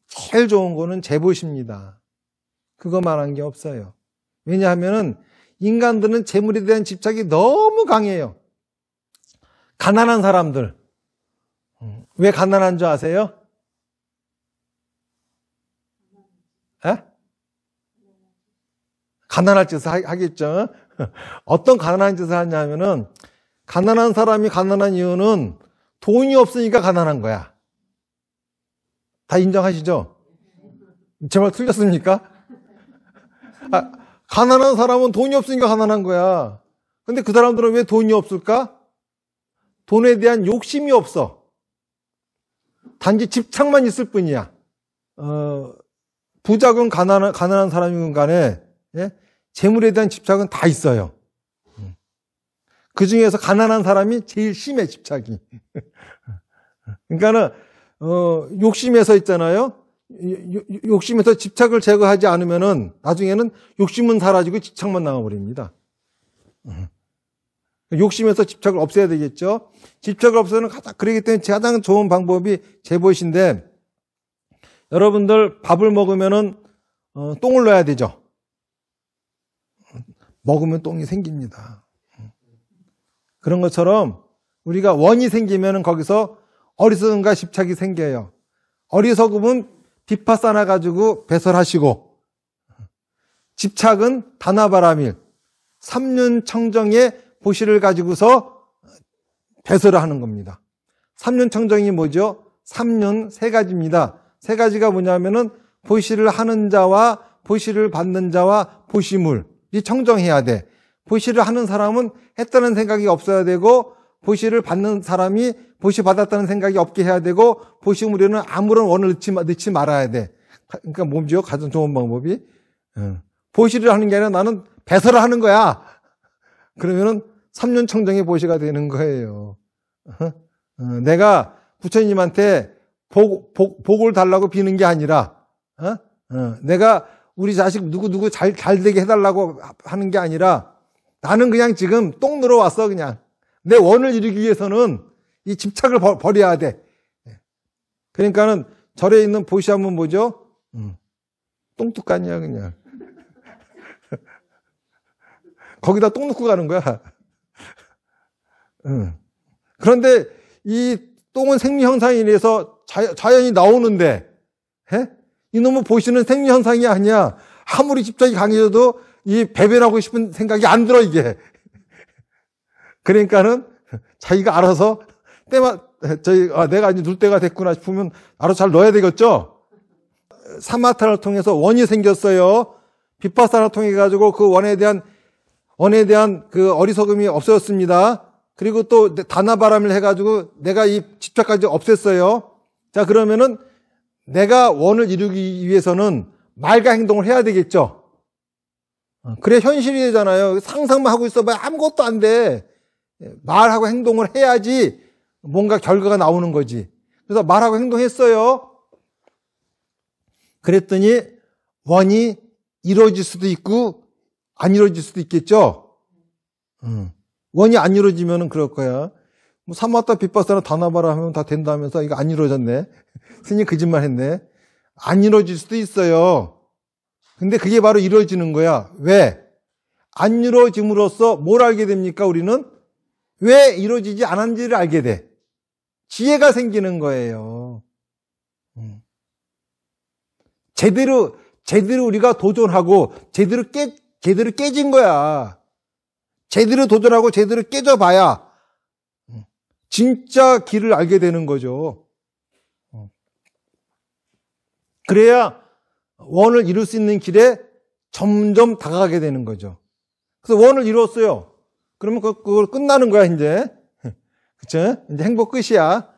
Speaker 1: 제일 좋은 거는 제봇입니다. 그거만한 게 없어요. 왜냐하면은 인간들은 재물에 대한 집착이 너무 강해요. 가난한 사람들. 왜 가난한 줄 아세요? 에? 가난할 짓을 하겠죠. 어떤 가난한 짓을 하냐면은, 가난한 사람이 가난한 이유는 돈이 없으니까 가난한 거야. 다 인정하시죠? 제 말 틀렸습니까? 가난한 사람은 돈이 없으니까 가난한 거야. 근데 그 사람들은 왜 돈이 없을까? 돈에 대한 욕심이 없어. 단지 집착만 있을 뿐이야. 부자건 가난한 사람이건 간에, 예? 재물에 대한 집착은 다 있어요. 그 중에서 가난한 사람이 제일 심해, 집착이. 그러니까는, 욕심에서 있잖아요. 욕심에서 집착을 제거하지 않으면은 나중에는 욕심은 사라지고 집착만 남아버립니다. 욕심에서 집착을 없애야 되겠죠. 집착을 없애는 그렇기 때문에 가장 좋은 방법이 제봇인데, 여러분들 밥을 먹으면은 똥을 넣어야 되죠. 먹으면 똥이 생깁니다. 그런 것처럼 우리가 원이 생기면은 거기서 어리석음과 집착이 생겨요. 어리석음은 비파사나 가지고 배설하시고, 집착은 다나바라밀, 삼륜청정의 보시를 가지고서 배설을 하는 겁니다. 삼륜청정이 뭐죠? 삼륜 세 가지입니다. 세 가지가 뭐냐면은 보시를 하는 자와 보시를 받는 자와 보시물이 청정해야 돼. 보시를 하는 사람은 했다는 생각이 없어야 되고, 보시를 받는 사람이 보시 받았다는 생각이 없게 해야 되고, 보시물에는 아무런 원을 넣지 말아야 돼. 그러니까 뭐죠? 가장 좋은 방법이 보시를 하는 게 아니라 나는 배설을 하는 거야. 그러면은 삼륜청정의 보시가 되는 거예요. 내가 부처님한테 복을 달라고 비는 게 아니라, 내가 우리 자식 누구 잘 되게 해달라고 하는 게 아니라, 나는 그냥 지금 똥 누러 왔어. 그냥 내 원을 이루기 위해서는 이 집착을 버려야 돼. 그러니까는 절에 있는 보시하면 뭐죠? 똥뚝간이야 그냥. 거기다 똥 넣고 가는 거야. 그런데 이 똥은 생리현상이라서 자연이 나오는데, 이놈의 보시는 생리현상이 아니야. 아무리 집착이 강해져도 이 배변하고 싶은 생각이 안 들어, 이게. 그러니까는 자기가 알아서 내가 이제 눌 때가 됐구나 싶으면 알아서 잘 넣어야 되겠죠? 사마타를 통해서 원이 생겼어요. 비파사를 통해 가지고 그 원에 대한 그 어리석음이 없어졌습니다. 그리고 또 다나바람을 해가지고 내가 이 집착까지 없앴어요. 자, 그러면은 내가 원을 이루기 위해서는 말과 행동을 해야 되겠죠. 그래 현실이 되잖아요. 상상만 하고 있어 봐야 아무것도 안 돼. 말하고 행동을 해야지 뭔가 결과가 나오는 거지. 그래서 말하고 행동했어요. 그랬더니 원이 이루어질 수도 있고 안 이루어질 수도 있겠죠. 원이 안 이루어지면은 그럴 거야. 뭐 삼왔다 빗바사나 다나바라 하면 다 된다면서 이거 안 이루어졌네. 스님 거짓말 했네. 안 이루어질 수도 있어요. 근데 그게 바로 이루어지는 거야. 왜? 안 이루어짐으로써 뭘 알게 됩니까? 우리는 왜 이루어지지 않았는지를 알게 돼. 지혜가 생기는 거예요. 제대로 우리가 도전하고 제대로 깨진 거야. 제대로 도전하고 제대로 깨져봐야 진짜 길을 알게 되는 거죠. 그래야 원을 이룰 수 있는 길에 점점 다가가게 되는 거죠. 그래서 원을 이뤘어요. 그러면 그걸 끝나는 거야, 이제. 그쵸? 이제 행복 끝이야.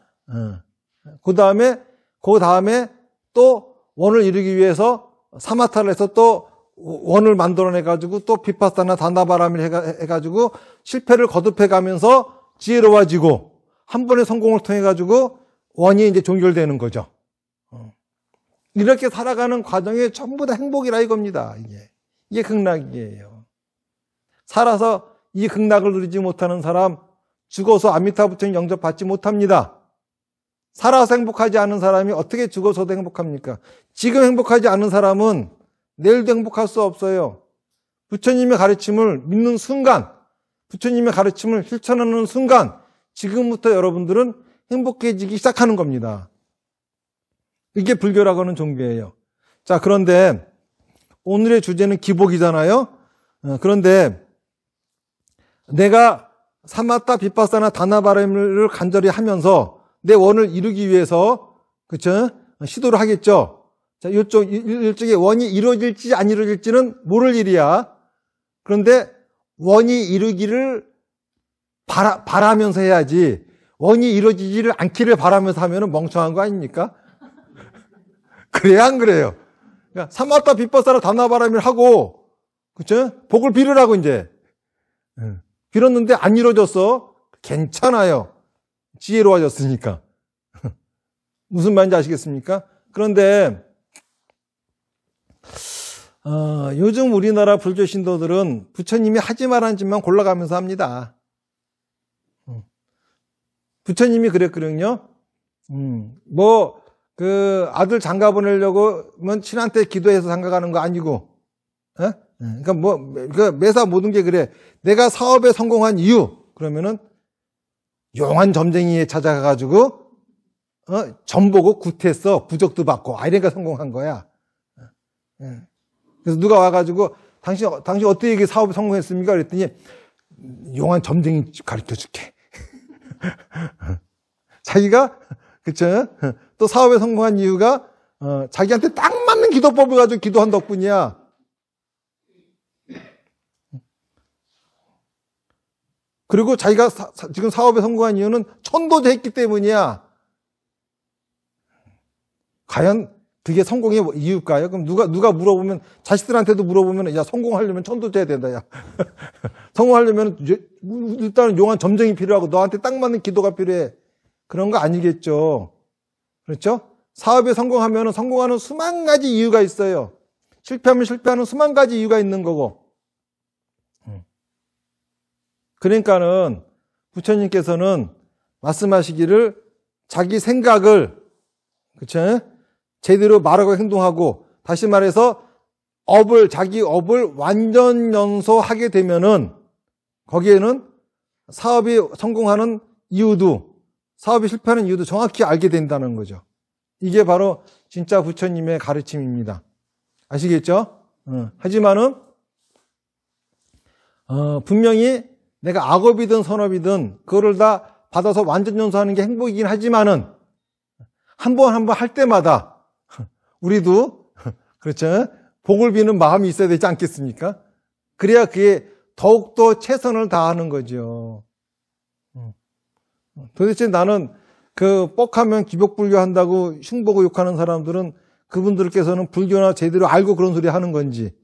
Speaker 1: 그 다음에 또 원을 이루기 위해서 사마타를 해서 또 원을 만들어내가지고 또 비파사나 다나바람을 해가지고 실패를 거듭해가면서 지혜로워지고 한 번의 성공을 통해가지고 원이 이제 종결되는 거죠. 이렇게 살아가는 과정이 전부 다 행복이라 이겁니다. 이게 극락이에요. 살아서 이 극락을 누리지 못하는 사람, 죽어서 아미타 부처님 영접받지 못합니다. 살아서 행복하지 않은 사람이 어떻게 죽어서도 행복합니까? 지금 행복하지 않은 사람은 내일도 행복할 수 없어요. 부처님의 가르침을 믿는 순간, 부처님의 가르침을 실천하는 순간, 지금부터 여러분들은 행복해지기 시작하는 겁니다. 이게 불교라고 하는 종교예요. 자, 그런데 오늘의 주제는 기복이잖아요. 그런데 내가 사마타, 비파사나, 다나바람을 간절히 하면서 내 원을 이루기 위해서, 그쵸? 시도를 하겠죠. 자, 이쪽에 원이 이루어질지 안 이루어질지는 모를 일이야. 그런데 원이 이루기를 바라면서 해야지, 원이 이루어지지를 않기를 바라면서 하면은 멍청한 거 아닙니까? 그래야 안 그래요? 그러니까 사마타, 비파사나, 다나바람을 하고, 그쵸? 복을 빌으라고 이제. 빌었는데 안 이루어졌어. 괜찮아요. 지혜로워졌으니까. 무슨 말인지 아시겠습니까? 그런데 요즘 우리나라 불교 신도들은 부처님이 하지 말라는 짓만 골라가면서 합니다. 부처님이 그랬거든요. 아들 장가 보내려고 신한테 기도해서 장가 가는 거 아니고, 그러니까 매사 모든 게 그래. 내가 사업에 성공한 이유, 그러면은 용한 점쟁이에 찾아가가지고 점 보고 구태했어. 부적도 받고. 이러니까 성공한 거야. 그래서 누가 와가지고 당신 어떻게 이게 사업에 성공했습니까? 그랬더니 용한 점쟁이 가르쳐 줄게. 자기가 그쵸? 또 사업에 성공한 이유가 자기한테 딱 맞는 기도법을 가지고 기도한 덕분이야. 그리고 자기가 지금 사업에 성공한 이유는 천도제 했기 때문이야. 과연 그게 성공의 이유일까요? 그럼 누가 물어보면, 자식들한테도 물어보면, 야, 성공하려면 천도제 해야 된다, 야. 성공하려면 일단은 용한 점쟁이 필요하고 너한테 딱 맞는 기도가 필요해. 그런 거 아니겠죠. 그렇죠? 사업에 성공하면 성공하는 수만 가지 이유가 있어요. 실패하면 실패하는 수만 가지 이유가 있는 거고. 그러니까는 부처님께서는 말씀하시기를 자기 생각을, 그쵸? 제대로 말하고 행동하고, 다시 말해서 자기 업을 완전 연소하게 되면은 거기에는 사업이 성공하는 이유도, 사업이 실패하는 이유도 정확히 알게 된다는 거죠. 이게 바로 진짜 부처님의 가르침입니다. 아시겠죠? 하지만은 분명히 내가 악업이든 선업이든 그거를 다 받아서 완전 연소하는 게 행복이긴 하지만은 한 번 할 때마다 우리도 그렇죠? 복을 비는 마음이 있어야 되지 않겠습니까? 그래야 그게 더욱더 최선을 다하는 거죠. 도대체 나는 뻑하면 기복불교 한다고 흉보고 욕하는 사람들은 그분들께서는 불교나 제대로 알고 그런 소리 하는 건지.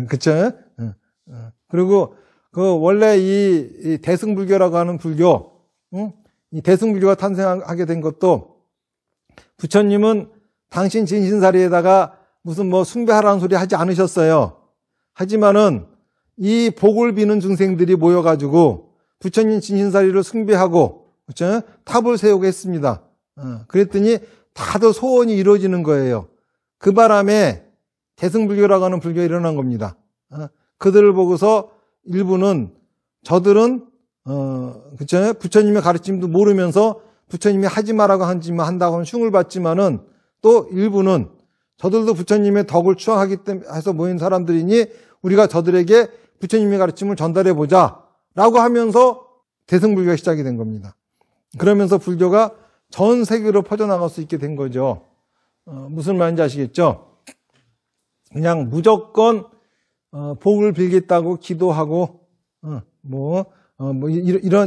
Speaker 1: 그쵸? 그리고 원래 이 대승불교라고 하는 불교, 이 대승불교가 탄생하게 된 것도 부처님은 당신 진신사리에다가 무슨 뭐 숭배하라는 소리 하지 않으셨어요. 하지만은 이 복을 비는 중생들이 모여가지고 부처님 진신사리를 숭배하고, 그렇죠? 탑을 세우고 했습니다. 그랬더니 다들 소원이 이루어지는 거예요. 그 바람에 대승불교라고 하는 불교가 일어난 겁니다. 그들을 보고서 일부는 저들은 그렇죠? 부처님의 가르침도 모르면서 부처님이 하지 말라고 하지만 한다고 하면 흉을 받지만은 또 일부는 저들도 부처님의 덕을 추앙하기 때문에 해서 모인 사람들이니 우리가 저들에게 부처님의 가르침을 전달해 보자라고 하면서 대승불교가 시작이 된 겁니다. 그러면서 불교가 전 세계로 퍼져나갈 수 있게 된 거죠. 무슨 말인지 아시겠죠? 그냥 무조건 복을 빌겠다고 기도하고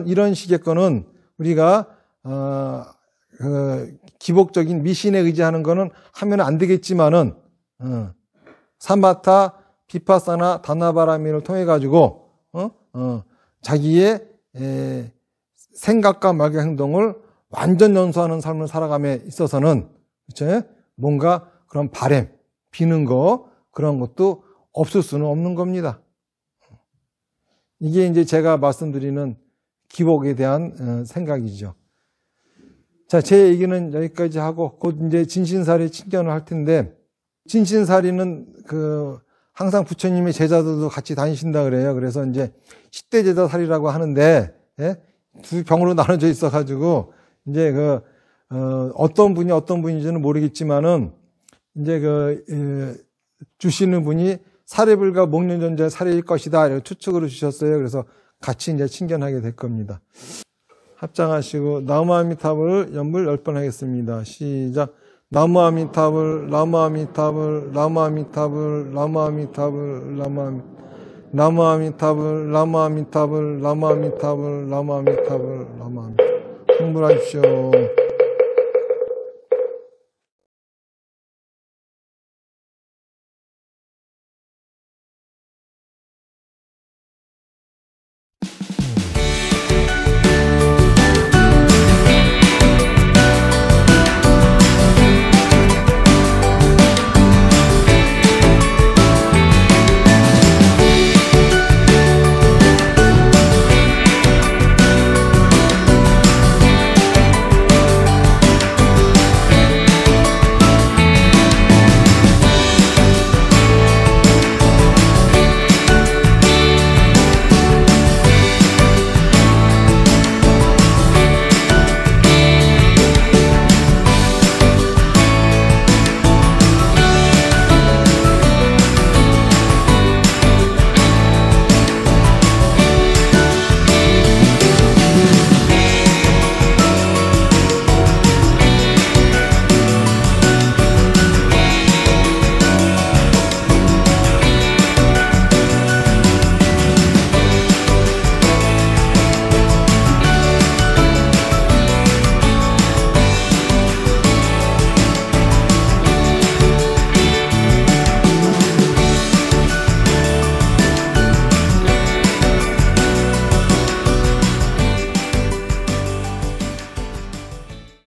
Speaker 1: 이런 식의 거는 우리가 기복적인 미신에 의지하는 거는 하면 안 되겠지만은 사마타, 비파사나, 다나바라미를 통해 가지고 자기의 생각과 말과 행동을 완전 연소하는 삶을 살아감에 있어서는, 그렇죠? 뭔가 그런 바램, 비는 거 그런 것도 없을 수는 없는 겁니다. 이게 이제 제가 말씀드리는 기복에 대한 생각이죠. 자, 제 얘기는 여기까지 하고 곧 이제 진신사리 친견을 할 텐데, 진신사리는 항상 부처님의 제자들도 같이 다니신다 그래요. 그래서 이제 10대 제자사리라고 하는데, 예? 두 병으로 나눠져 있어가지고 이제 어떤 분인지는 모르겠지만은 이제 주시는 분이 사례불가 목련존자의 사례일 것이다 이렇게 추측으로 주셨어요. 그래서 같이 이제 친견하게 될 겁니다. 합장하시고 나무아미타불 연불 10번 하겠습니다. 시작. 나무아미타불, 나무아미타불, 나무아미타불, 나무아미타불, 나무아미타불, 나무아미타불, 나무아미타불, 나무아미타불, 나무아미타불. 성불하십시오.